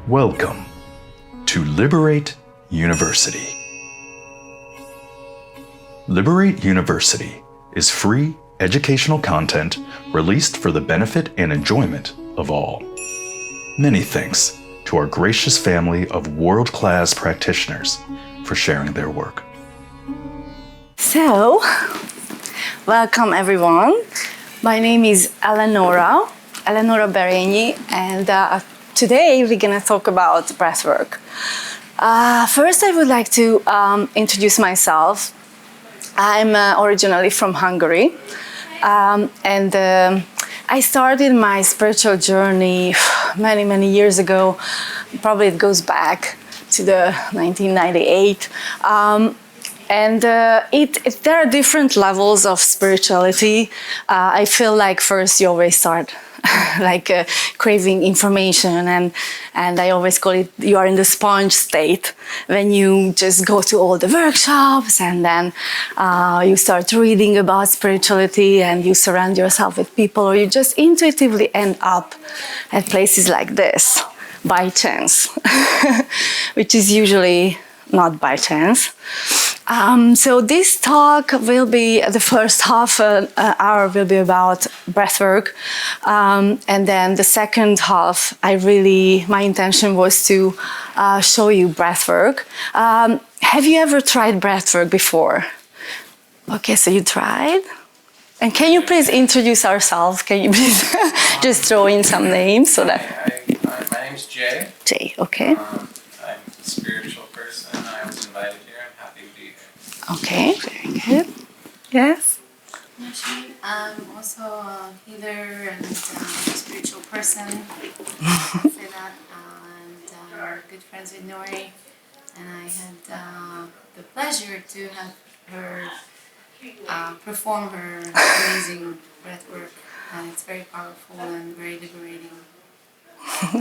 Welcome to Liberate University. Liberate University is free educational content released for the benefit and enjoyment of all. Many thanks to our gracious family of world-class practitioners for sharing their work. So, welcome everyone. My name is Eleonora Berenyi, and today we're going to talk about breathwork. First, I would like to introduce myself. I'm originally from Hungary, and I started my spiritual journey many years ago. Probably it goes back to the 1998. There are different levels of spirituality. I feel like first you always start craving information, and I always call it you are in the sponge state when you just go to all the workshops, and then you start reading about spirituality, and you surround yourself with people, or you just intuitively end up at places like this by chance, which is usually not by chance. So this talk will be, the first half hour will be about breathwork, and then the second half, my intention was to show you breathwork. Have you ever tried breathwork before? Okay, so you tried? And can you please introduce ourselves? Can you please just throw in some names so that... My name's Jay. Jay, okay. I'm a spiritual person. I was invited here. I'm happy to be here. Okay, very good. Yes? I'm also a healer and a spiritual person. I'll say that. And we're good friends with Nori. And I had the pleasure to have her perform her amazing breathwork. And it's very powerful and very liberating.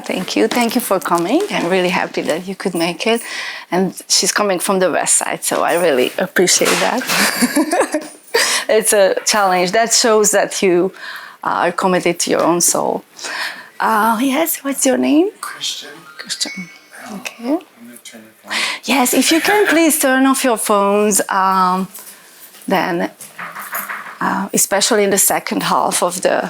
Thank you for coming. I'm really happy that you could make it. And she's coming from the west side, so I really appreciate that. It's a challenge. That shows that you are committed to your own soul. Yes, what's your name? Christian. Okay. I'm going to turn the phone. Yes, if you can please turn off your phones, then especially in the second half of the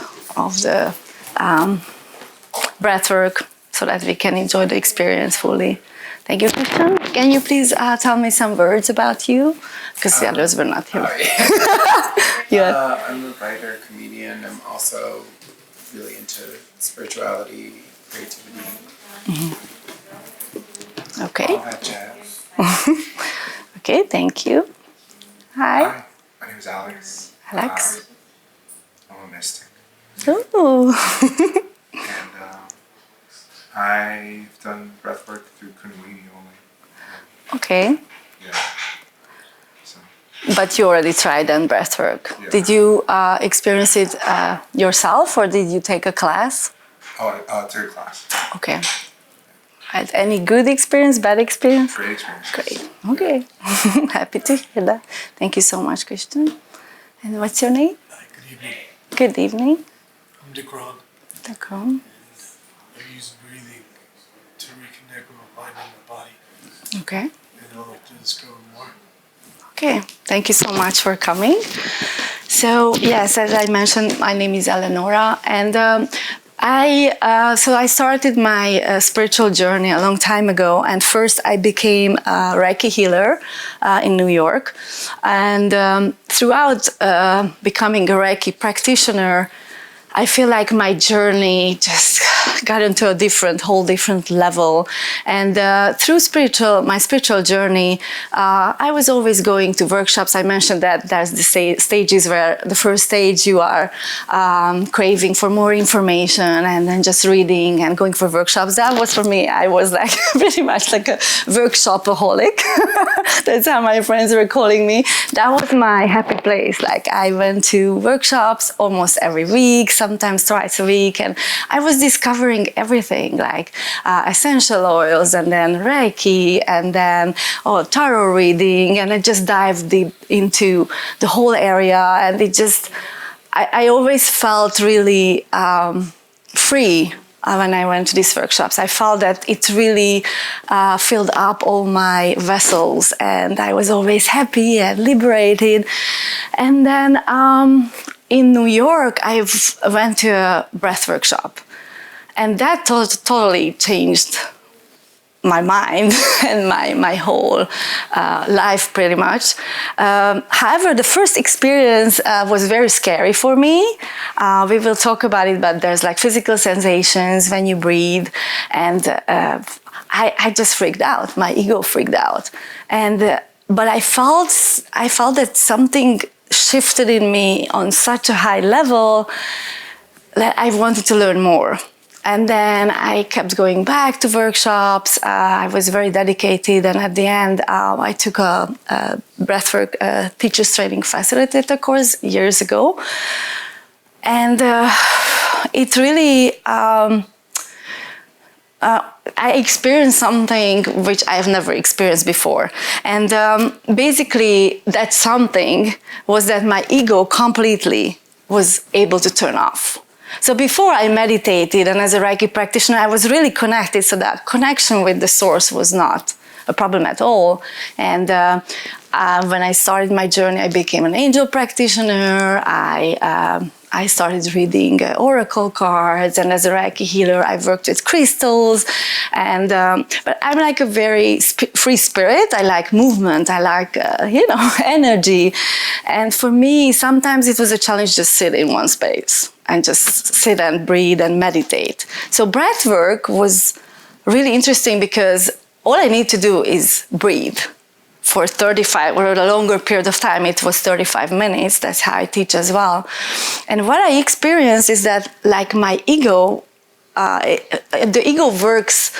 breathwork, so that we can enjoy the experience fully. Thank you, Christian. Can you please tell me some words about you? Because the others were not here. I'm a writer, comedian. I'm also really into spirituality, creativity. Mm-hmm. Okay. All that jazz. Okay, thank you. Hi. My name is Alex. Alex. I'm a mystic. Ooh. And I've done breathwork through Kundalini only. Okay. Yeah. So. But you already tried then breathwork. Yeah. Did you experience it yourself, or did you take a class? Oh, through class. Okay. Had any good experience, bad experience? Great experience. Great. Okay. Happy to hear that. Thank you so much, Christian. And what's your name? Good evening. Good evening. I'm Dekron. Dekron. I use breathing to reconnect with my mind and my body. Okay. And I like to discover more. Okay. Thank you so much for coming. So, yes, as I mentioned, my name is Eleonora, and I started my spiritual journey a long time ago, and first I became a Reiki healer in New York, and throughout becoming a Reiki practitioner, I feel like my journey just got into a whole different level. And through my spiritual journey, I was always going to workshops. I mentioned that there's the stages where the first stage you are craving for more information and then just reading and going for workshops. That was for me. I was like pretty much like a workshopaholic. That's how my friends were calling me. That was my happy place. Like I went to workshops almost every week, sometimes twice a week, and I was discovering everything, like essential oils, and then Reiki, and then tarot reading, and I just dived deep into the whole area, and it just, I always felt really free when I went to these workshops. I felt that it really filled up all my vessels, and I was always happy and liberated. And then in New York, I went to a breath workshop, and that totally changed my mind and my whole life pretty much. However, the first experience was very scary for me. We will talk about it, but there's like physical sensations when you breathe, and I just freaked out. My ego freaked out, and but I felt that something shifted in me on such a high level that I wanted to learn more. And then I kept going back to workshops. I was very dedicated, and at the end, I took a breathwork teacher's training facilitator course years ago, and it really I experienced something which I've never experienced before. And basically, that something was that my ego completely was able to turn off. So before I meditated, and as a Reiki practitioner, I was really connected, so that connection with the source was not a problem at all. And when I started my journey, I became an angel practitioner. I started reading oracle cards, and as a Reiki healer, I worked with crystals. And but I'm like a very free spirit. I like movement. I like energy. And for me, sometimes it was a challenge just sit in one space and just sit and breathe and meditate. So breath work was really interesting because all I need to do is breathe for 35 or a longer period of time. It was 35 minutes. That's how I teach as well. And what I experienced is that like my ego, the ego works.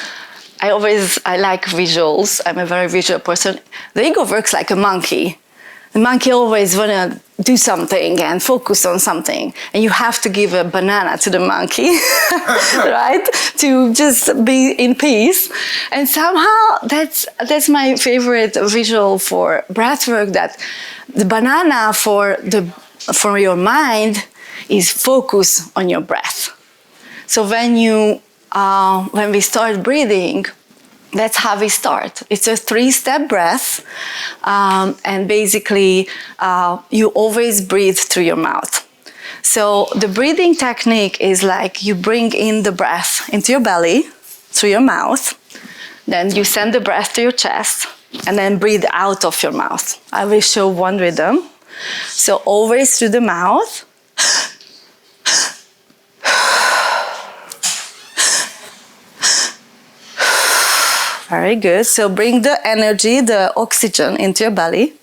I like visuals. I'm a very visual person. The ego works like a monkey. The monkey always want to do something and focus on something. And you have to give a banana to the monkey, right? To just be in peace. And somehow that's my favorite visual for breathwork, that the banana for your mind is focus on your breath. So when we start breathing, that's how we start. It's a 3-step breath, and basically you always breathe through your mouth. So the breathing technique is like you bring in the breath into your belly through your mouth, then you send the breath to your chest, and then breathe out of your mouth. I will show one rhythm. So always through the mouth. Very good. So bring the energy, the oxygen into your belly.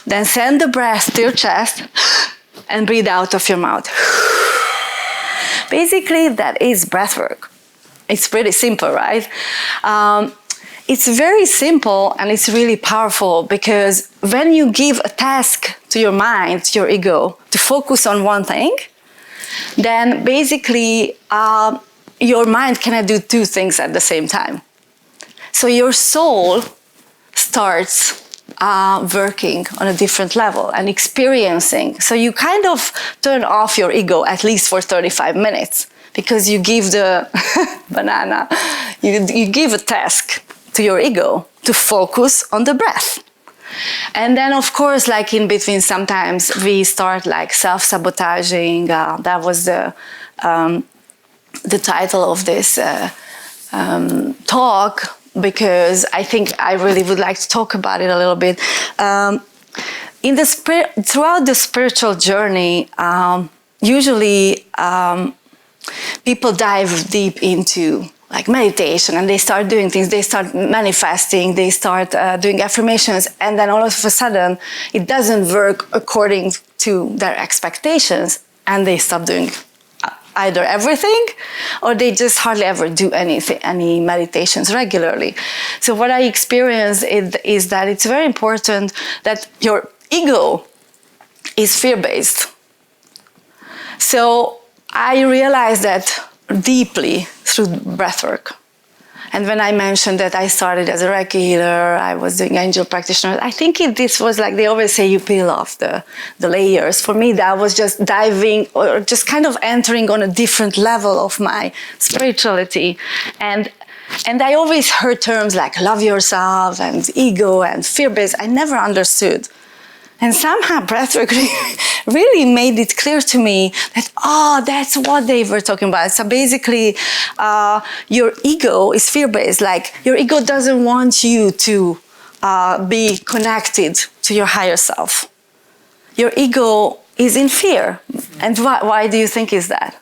Then send the breath to your chest and breathe out of your mouth. Basically, that is breath work. It's pretty simple, right? It's very simple and it's really powerful, because when you give a task to your mind, to your ego, to focus on one thing, then basically your mind cannot do 2 things at the same time. So your soul starts working on a different level and experiencing. So you kind of turn off your ego at least for 35 minutes, because you give the banana, you give a task to your ego to focus on the breath. And then, of course, like in between, sometimes we start like self-sabotaging. That was the title of this talk, because I think I really would like to talk about it a little bit. Throughout the spiritual journey, usually people dive deep into like meditation, and they start doing things, they start manifesting, they start doing affirmations, and then all of a sudden it doesn't work according to their expectations, and they stop doing either everything, or they just hardly ever do any meditations regularly. So what I experience is that it's very important that your ego is fear-based. So I realized that deeply through breathwork. And when I mentioned that I started as a Reiki healer, I was doing Angel Practitioner, I think this was like, they always say you peel off the layers. For me, that was just diving or just kind of entering on a different level of my spirituality. And I always heard terms like love yourself and ego and fear-based. I never understood. And somehow breathwork really made it clear to me that, that's what they were talking about. So basically, your ego is fear-based. Like, your ego doesn't want you to be connected to your higher self. Your ego is in fear. And why do you think is that?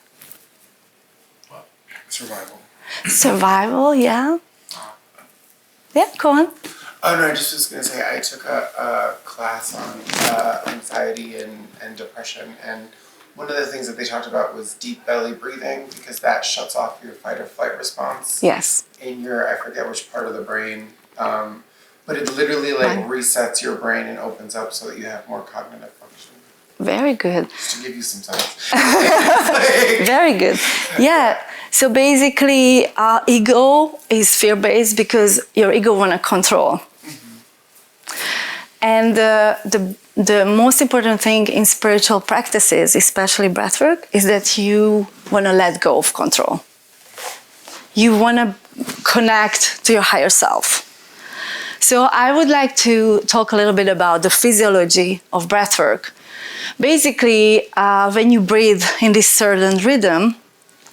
Survival. Survival, yeah. Yeah, go on. Oh no, I just was going to say I took a class on anxiety and depression, and one of the things that they talked about was deep belly breathing, because that shuts off your fight or flight response. Yes. In your, I forget which part of the brain, but it literally like resets your brain and opens up so that you have more cognitive function. Very good. Just to give you some science. Very good. Yeah. So basically, ego is fear-based because your ego want to control. And the most important thing in spiritual practices, especially breathwork, is that you want to let go of control. You want to connect to your higher self. So I would like to talk a little bit about the physiology of breathwork. Basically, when you breathe in this certain rhythm,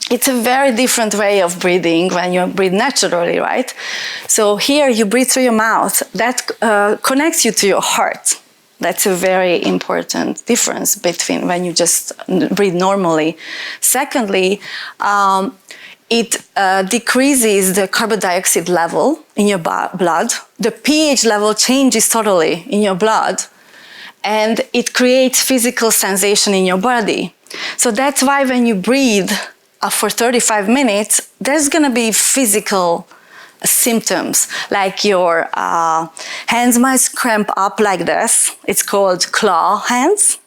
it's a very different way of breathing when you breathe naturally, right? So here you breathe through your mouth. That connects you to your heart. That's a very important difference between when you just breathe normally. Secondly, it decreases the carbon dioxide level in your blood. The pH level changes totally in your blood, and it creates physical sensation in your body. So that's why when you breathe for 35 minutes, there's going to be physical symptoms, like your hands might cramp up like this. It's called claw hands.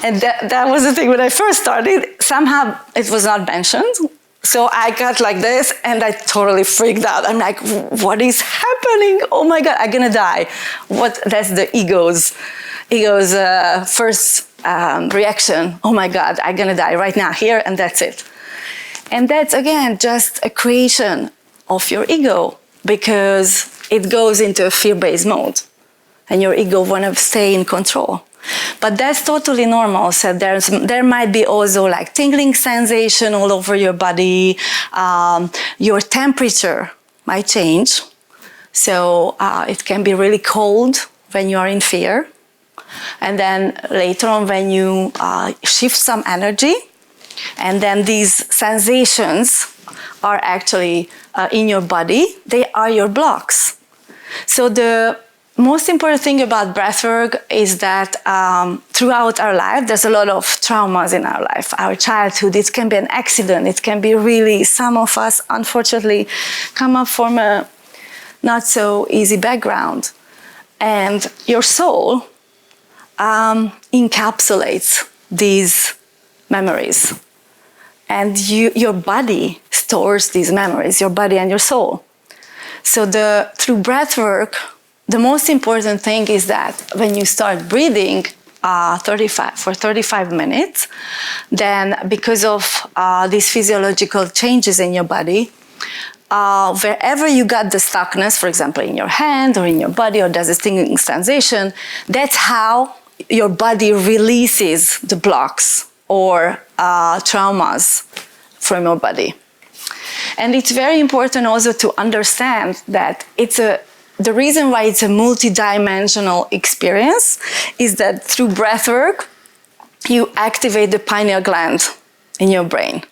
And that was the thing when I first started. Somehow it was not mentioned. So I got like this and I totally freaked out. I'm like, what is happening? Oh my God, I'm going to die. That's the ego's first reaction. Oh my God, I'm going to die right now, here, and that's it. And that's, again, just a creation of your ego, because it goes into a fear-based mode and your ego want to stay in control. But that's totally normal. So there might be also like tingling sensation all over your body. Your temperature might change. So it can be really cold when you are in fear. And then later on when you shift some energy, and then these sensations are actually in your body, they are your blocks. So the most important thing about breathwork is that throughout our life, there's a lot of traumas in our life. Our childhood, it can be an accident, it can be really, some of us unfortunately come up from a not so easy background. And your soul encapsulates these memories. And your body stores these memories, your body and your soul. So through breathwork, the most important thing is that when you start breathing for 35 minutes, then because of these physiological changes in your body, wherever you got the stuckness, for example, in your hand or in your body, or there's a stinging sensation, that's how your body releases the blocks or traumas from your body. And it's very important also to understand that the reason why it's a multidimensional experience is that through breathwork, you activate the pineal gland in your brain.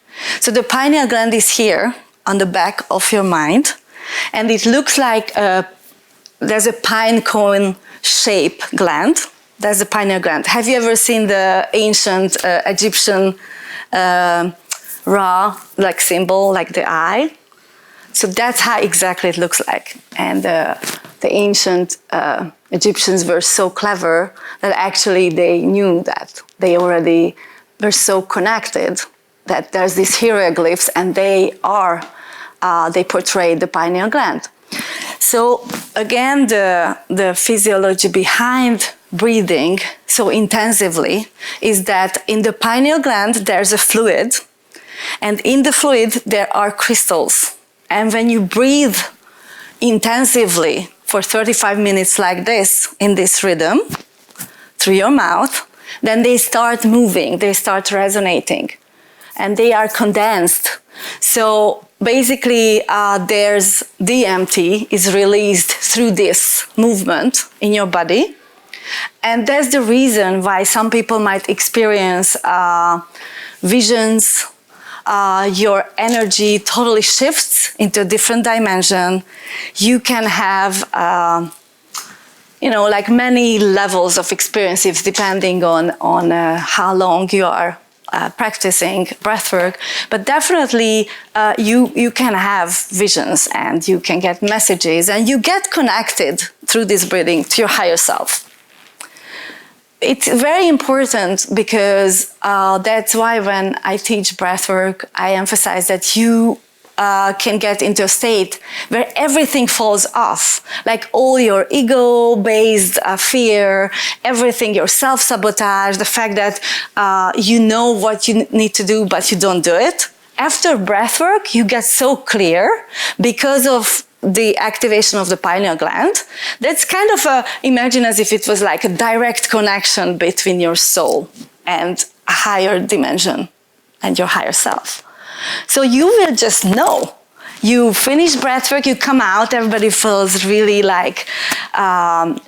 So the pineal gland is here on the back of your mind, and it looks like there's a pine cone shape gland. That's the pineal gland. Have you ever seen the ancient Egyptian Ra symbol, like the eye? So that's how exactly it looks like. And the ancient Egyptians were so clever that actually they knew that. They already were so connected that there's these hieroglyphs, and they are they portray the pineal gland. So again, the physiology behind breathing so intensively is that in the pineal gland there's a fluid, and in the fluid there are crystals. And when you breathe intensively for 35 minutes like this, in this rhythm, through your mouth, then they start moving, they start resonating, and they are condensed. So basically, there's DMT is released through this movement in your body. And that's the reason why some people might experience visions, your energy totally shifts into a different dimension. You can have, like many levels of experiences depending on how long you are practicing breathwork, but definitely you can have visions and you can get messages and you get connected through this breathing to your higher self. It's very important because that's why when I teach breathwork, I emphasize that you can get into a state where everything falls off, like all your ego-based fear, everything, your self-sabotage, the fact that you know what you need to do, but you don't do it. After breathwork, you get so clear because of the activation of the pineal gland. That's kind of imagine as if it was like a direct connection between your soul and a higher dimension and your higher self. So you will just know. You finish breathwork, you come out, everybody feels really like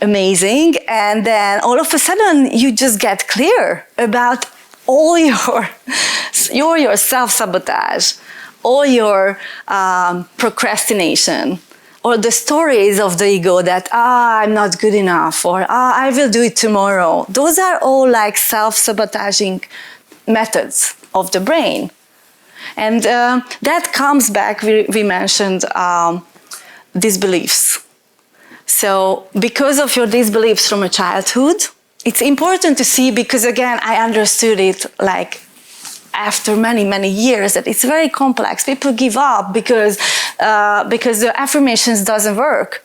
amazing, and then all of a sudden you just get clear about all your self-sabotage, all your procrastination, or the stories of the ego that, I'm not good enough, or I will do it tomorrow. Those are all like self-sabotaging methods of the brain. And that comes back, we mentioned disbeliefs. So because of your disbeliefs from a childhood, it's important to see, because again, I understood it like after many, many years, that it's very complex. People give up because the affirmations doesn't work.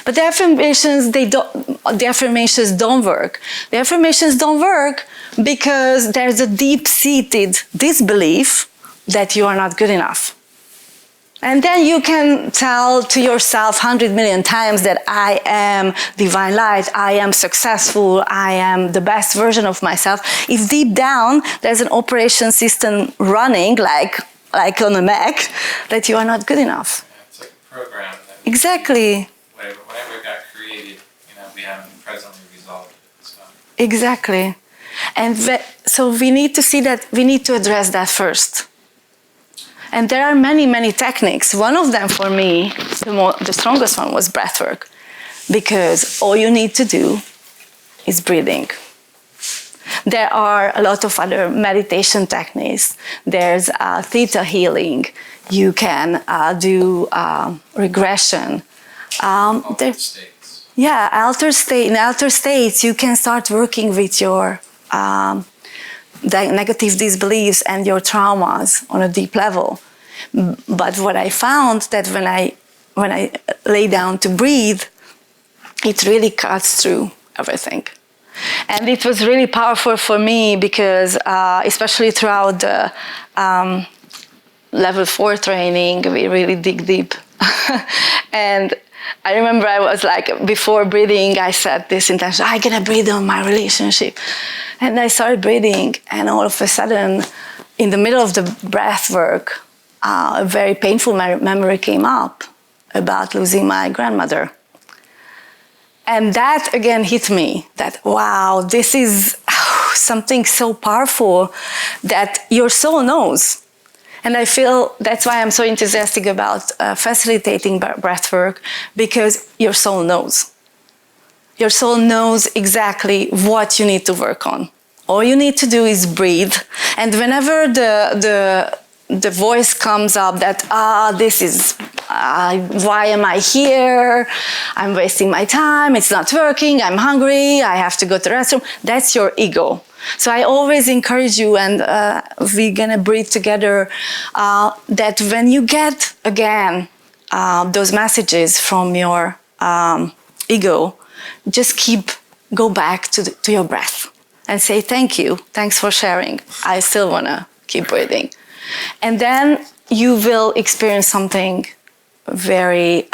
But the affirmations don't work. The affirmations don't work because there's a deep-seated disbelief that you are not good enough. And then you can tell to yourself 100 million times that I am divine light, I am successful, I am the best version of myself. If deep down there's an operation system running like on a Mac, that you are not good enough. Yeah, it's like a program that exactly. Whatever got created, we haven't presently resolved it. So. Exactly. And so we need to see that, we need to address that first. And there are many, many techniques. One of them for me, the strongest one, was breathwork, because all you need to do is breathing. There are a lot of other meditation techniques. There's theta healing. You can do regression. Altered states. Yeah, in altered states, you can start working with your negative disbeliefs and your traumas on a deep level. But what I found that when I lay down to breathe, it really cuts through everything. And it was really powerful for me because especially throughout the level 4 training, we really dig deep. And I remember I was like, before breathing, I set this intention, I'm gonna breathe on my relationship. And I started breathing, and all of a sudden, in the middle of the breath work, a very painful memory came up about losing my grandmother. And that again hit me, that wow, this is something so powerful that your soul knows. And I feel that's why I'm so enthusiastic about facilitating breathwork, because your soul knows. Your soul knows exactly what you need to work on. All you need to do is breathe. And whenever the voice comes up that, this is, why am I here? I'm wasting my time, it's not working, I'm hungry, I have to go to the restroom. That's your ego. So I always encourage you, and we're gonna breathe together, that when you get again those messages from your ego, just go back to your breath and say thank you, thanks for sharing. I still wanna keep breathing, and then you will experience something very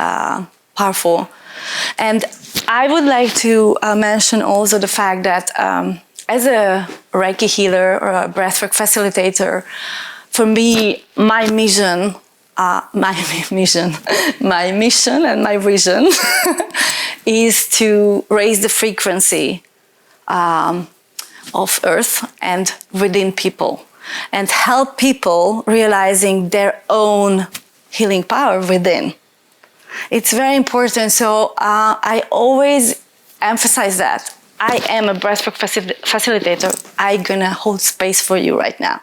powerful. And I would like to mention also the fact that as a Reiki healer or a breathwork facilitator, for me, my mission and my vision is to raise the frequency of Earth and within people, and help people realizing their own healing power within. It's very important. So I always emphasize that. I am a breathwork facilitator. I'm gonna hold space for you right now.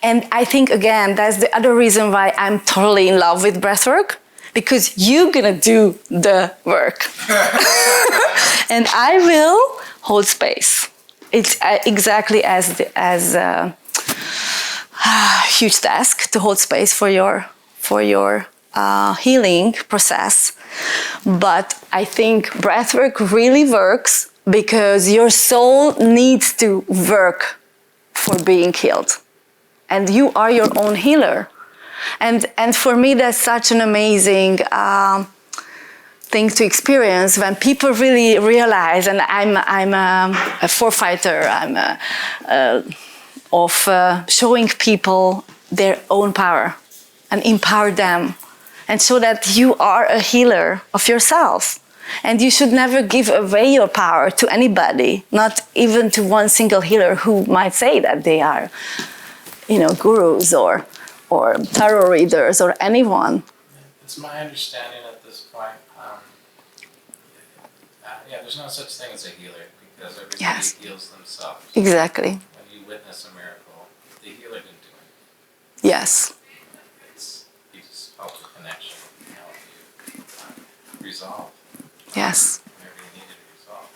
And I think, again, that's the other reason why I'm totally in love with breathwork, because you're gonna do the work. And I will hold space. It's exactly as a huge task to hold space for your healing process. But I think breathwork really works because your soul needs to work for being healed. And you are your own healer. And for me, that's such an amazing thing to experience when people really realize, and I'm a forefighter, of showing people their own power and empower them, and show that you are a healer of yourself. And you should never give away your power to anybody, not even to one single healer who might say that they are, gurus or tarot readers or anyone. It's my understanding at this point. There's no such thing as a healer, because everybody heals themselves. Exactly. When you witness a miracle, the healer didn't do it. Yes. You just help the connection, help you resolve. Yes. Whatever you needed to resolve.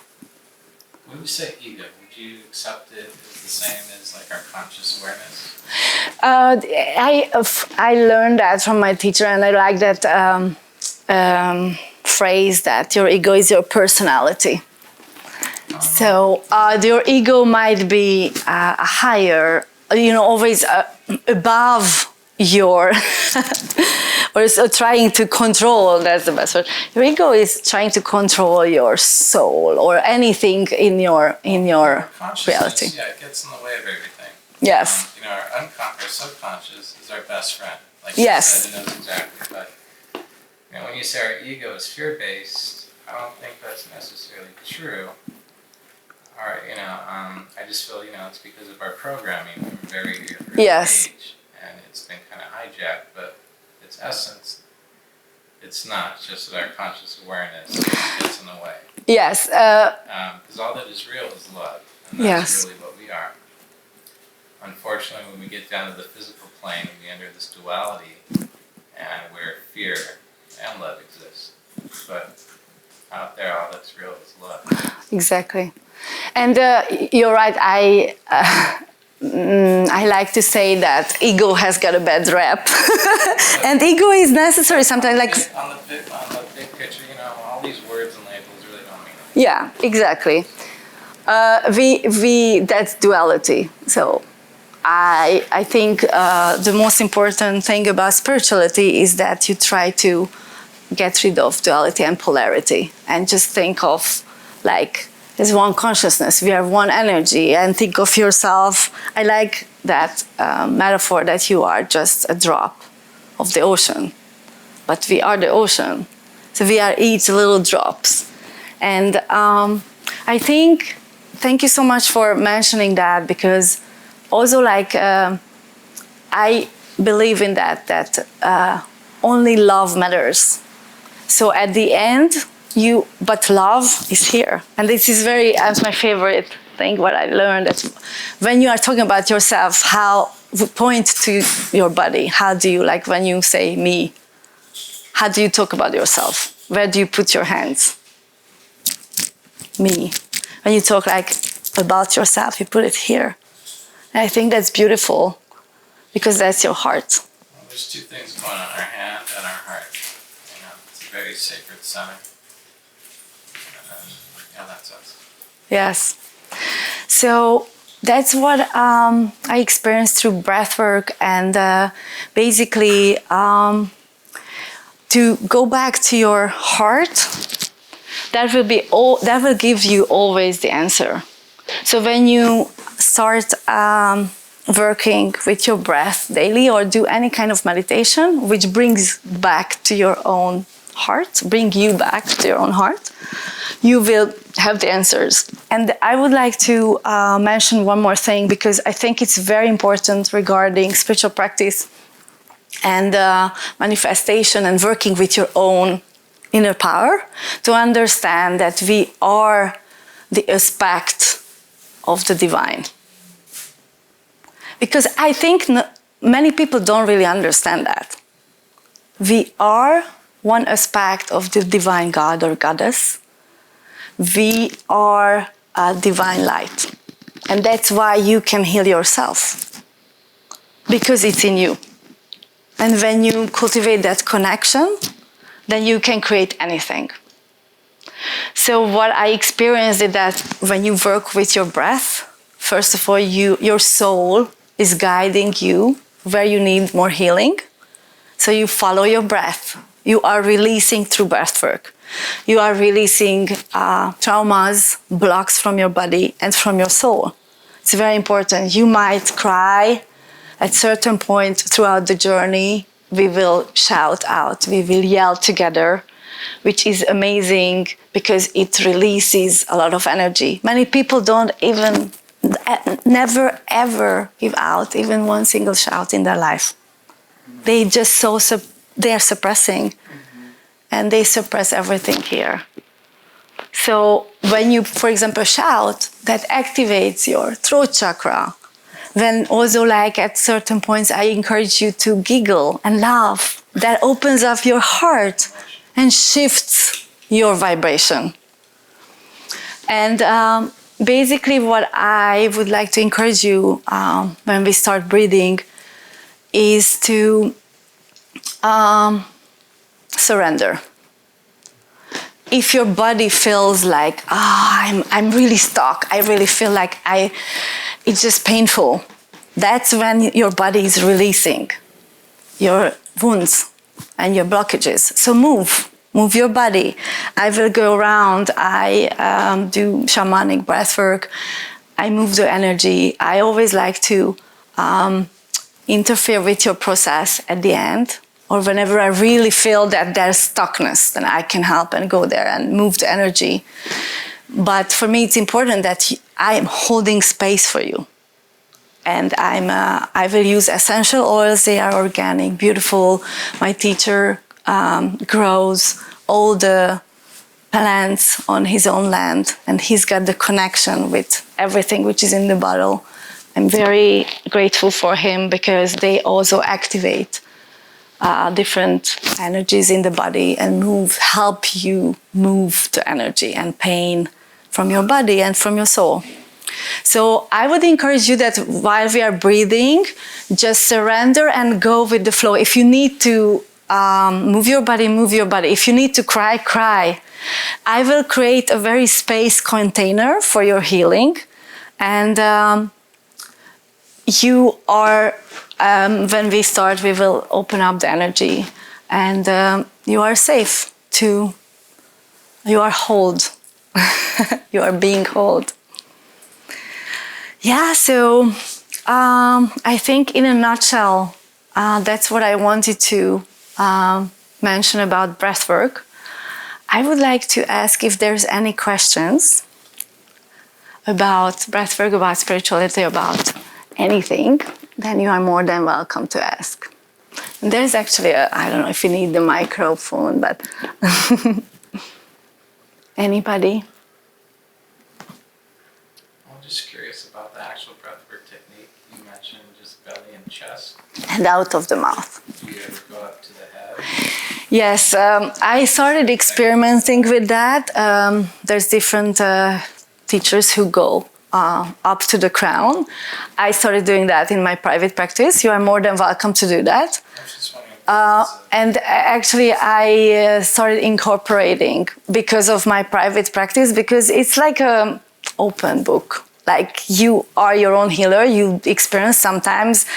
When you say ego, would you accept it as the same as like our conscious awareness? I learned that from my teacher, and I like that phrase that your ego is your personality. So your ego might be higher, always above your, or trying to control, that's the best word. Your ego is trying to control your soul or anything in your reality. Yeah, it gets in the way of everything. Yes. Our subconscious is our best friend. Like yes. You said, it knows exactly. But when you say our ego is fear-based, I don't think that's necessarily true. I just feel it's because of our programming from a very early age, and it's been kind of hijacked. But its essence, it's not. It's just that our conscious awareness gets in the way. Yes. Because all that is real is love, and that's really what we are. Unfortunately, when we get down to the physical plane, we enter this duality, and where fear and love exist. But out there, all that's real is love. Exactly. And you're right. I like to say that ego has got a bad rap, and ego is necessary sometimes. On the big picture, all these words and labels really don't mean anything. Yeah, exactly. That's duality. So I think the most important thing about spirituality is that you try to get rid of duality and polarity, and just think of there's one consciousness, we are one energy, and think of yourself. I like that metaphor that you are just a drop of the ocean, but we are the ocean. So we are each little drops. And I think, thank you so much for mentioning that, because also I believe in that only love matters. So at the end, but love is here. And this is that's my favorite thing, what I learned, that when you are talking about yourself, how you point to your body. How do you, when you say me, how do you talk about yourself? Where do you put your hands? Me. When you talk about yourself, you put it here. And I think that's beautiful because that's your heart. Well, there's two things going on, our hand and our heart. It's a very sacred center. And that's us. Yes. So that's what I experienced through breathwork, and basically to go back to your heart, that will give you always the answer. So when you start working with your breath daily or do any kind of meditation which brings back to your own heart, bring you back to your own heart, you will have the answers. And I would like to mention one more thing, because I think it's very important regarding spiritual practice and manifestation and working with your own inner power, to understand that we are the aspect of the divine. Because I think many people don't really understand that. We are one aspect of the divine God or goddess. We are a divine light. And that's why you can heal yourself. Because it's in you. And when you cultivate that connection, then you can create anything. So what I experienced is that when you work with your breath, first of all, your soul is guiding you where you need more healing. So you follow your breath. You are releasing through breathwork. You are releasing traumas, blocks from your body and from your soul. It's very important. You might cry at certain point throughout the journey. We will shout out, we will yell together, which is amazing because it releases a lot of energy. Many people don't even, never ever give out even one single shout in their life. They just they are suppressing, and they suppress everything here. So when you, for example, shout, that activates your throat chakra. Then also, like at certain points, I encourage you to giggle and laugh. That opens up your heart and shifts your vibration. And basically what I would like to encourage you when we start breathing is to surrender. If your body feels like, I'm really stuck, I really feel like it's just painful, that's when your body is releasing your wounds and your blockages. So move your body. I will go around, I do shamanic breathwork, I move the energy. I always like to interfere with your process at the end, or whenever I really feel that there's stuckness, then I can help and go there and move the energy. But for me, it's important that I am holding space for you. And I will use essential oils. They are organic, beautiful. My teacher grows all the plants on his own land, and he's got the connection with everything which is in the bottle. I'm very grateful for him because they also activate different energies in the body and help you move the energy and pain from your body and from your soul. So I would encourage you that while we are breathing, just surrender and go with the flow. If you need to move your body, move your body. If you need to cry, cry. I will create a very space container for your healing. And you are, when we start, we will open up the energy, and you are safe to, you are held. You are being held. Yeah, so I think in a nutshell, that's what I wanted to mention about breathwork. I would like to ask if there's any questions about breathwork, about spirituality, about anything, then you are more than welcome to ask. And there's actually I don't know if you need the microphone, but anybody? I'm just curious about the actual breathwork technique. You mentioned just belly and chest. And out of the mouth. Do you ever go up to the head? Yes, I started experimenting with that. There's different teachers who go up to the crown. I started doing that in my private practice. You are more than welcome to do that. And actually, I started incorporating because of my private practice, because it's like an open book. Like, you are your own healer. You experience sometimes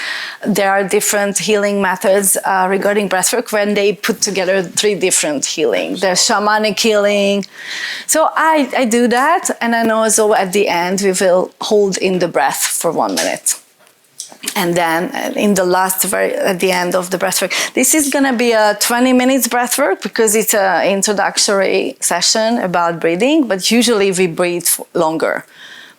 there are different healing methods regarding breathwork when they put together 3 different healing. There's shamanic healing. So I do that. And then also at the end, we will hold in the breath for 1 minute. And then in the last, at the end of the breathwork, this is going to be a 20 minutes breathwork because it's an introductory session about breathing, but usually we breathe longer.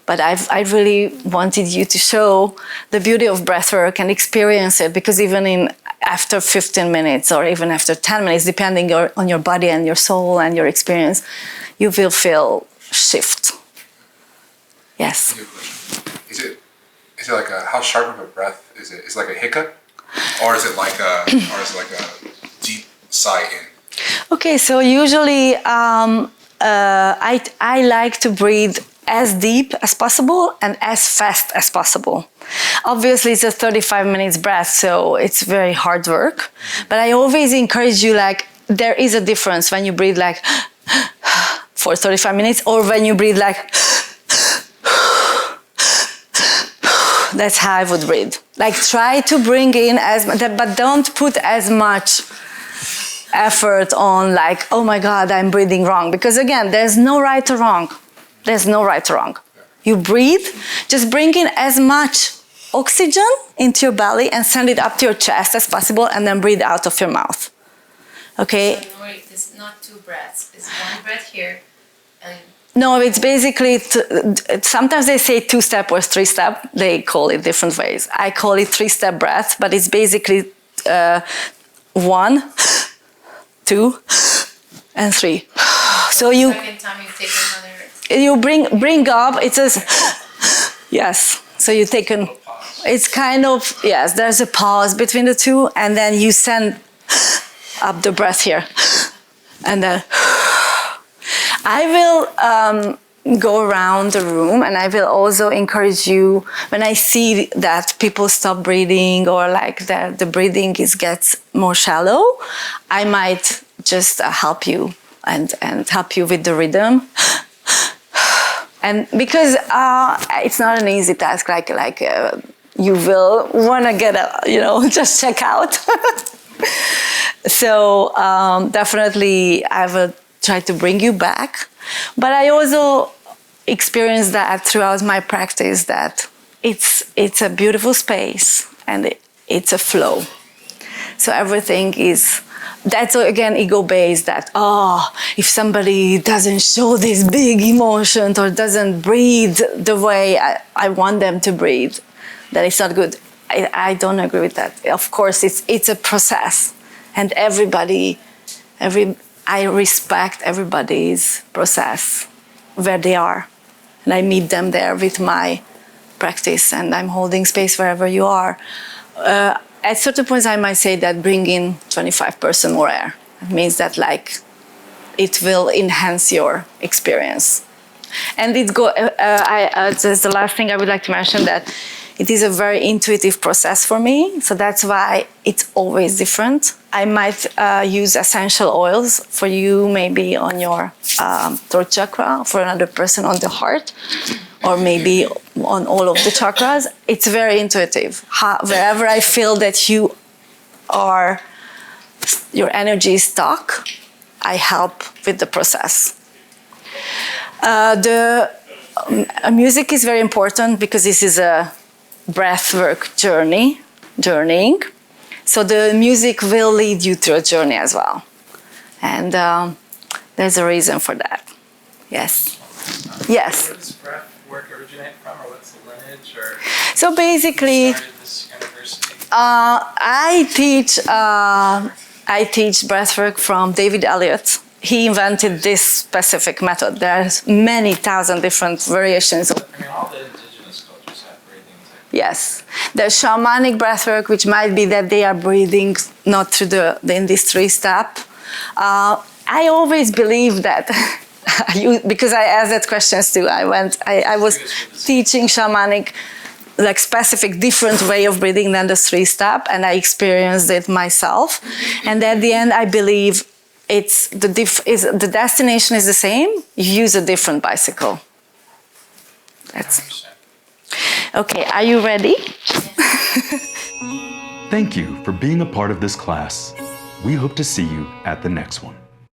But I really wanted you to show the beauty of breathwork and experience it, because even after 15 minutes or even after 10 minutes, depending on your body and your soul and your experience, you will feel shift. Yes. Is it like how sharp of a breath is it? Is it like a hiccup, or is it like a deep sigh in? Okay, so usually I like to breathe as deep as possible and as fast as possible. Obviously, it's a 35 minutes breath, so it's very hard work. But I always encourage you, like, there is a difference when you breathe like for 35 minutes or when you breathe like that's how I would breathe. Like, try to bring in but don't put as much effort on like, oh my God, I'm breathing wrong. Because again, there's no right or wrong. There's no right or wrong. You breathe, just bring in as much oxygen into your belly and send it up to your chest as possible, and then breathe out of your mouth. Okay? So it's not 2 breaths. It's 1 breath here and... No, it's basically, sometimes they say 2-step or 3-step. They call it different ways. I call it 3-step breath, but it's basically 1, 2, and 3. So you... Second time you take another... You bring up, it says, yes. So you take it's kind of, yes, there's a pause between the 2, and then you send up the breath here. And then I will go around the room, and I will also encourage you, when I see that people stop breathing or like the breathing gets more shallow, I might just help you and help you with the rhythm. And because it's not an easy task, you will want to get just check out. So definitely I will try to bring you back. But I also experienced that throughout my practice, that it's a beautiful space and it's a flow. So everything is... That's again ego-based, that, if somebody doesn't show this big emotion or doesn't breathe the way I want them to breathe, then it's not good. I don't agree with that. Of course, it's a process, and I respect everybody's process where they are, and I meet them there with my practice, and I'm holding space wherever you are. At certain points, I might say that bring in 25% more air. It means that it will enhance your experience. And that's the last thing I would like to mention, that it is a very intuitive process for me. So that's why it's always different. I might use essential oils for you, maybe on your throat chakra, for another person on the heart, or maybe on all of the chakras. It's very intuitive. Wherever I feel that your energy is stuck, I help with the process. The music is very important because this is a breathwork journeying. So the music will lead you through a journey as well. And there's a reason for that. Yes. Yes. Where does breathwork originate from, or what's the lineage? Or so basically, this university? I teach breathwork from David Elliott. He invented this specific method. There's many thousand different variations. All the indigenous cultures have breathing techniques. Yes. There's shamanic breathwork, which might be that they are breathing not through in this 3-step. I always believe that because I asked that questions too. I was teaching shamanic, like specific different way of breathing than the 3-step, and I experienced it myself. And at the end, I believe it's the destination is the same. You use a different bicycle. That's okay. Are you ready? Thank you for being a part of this class. We hope to see you at the next one.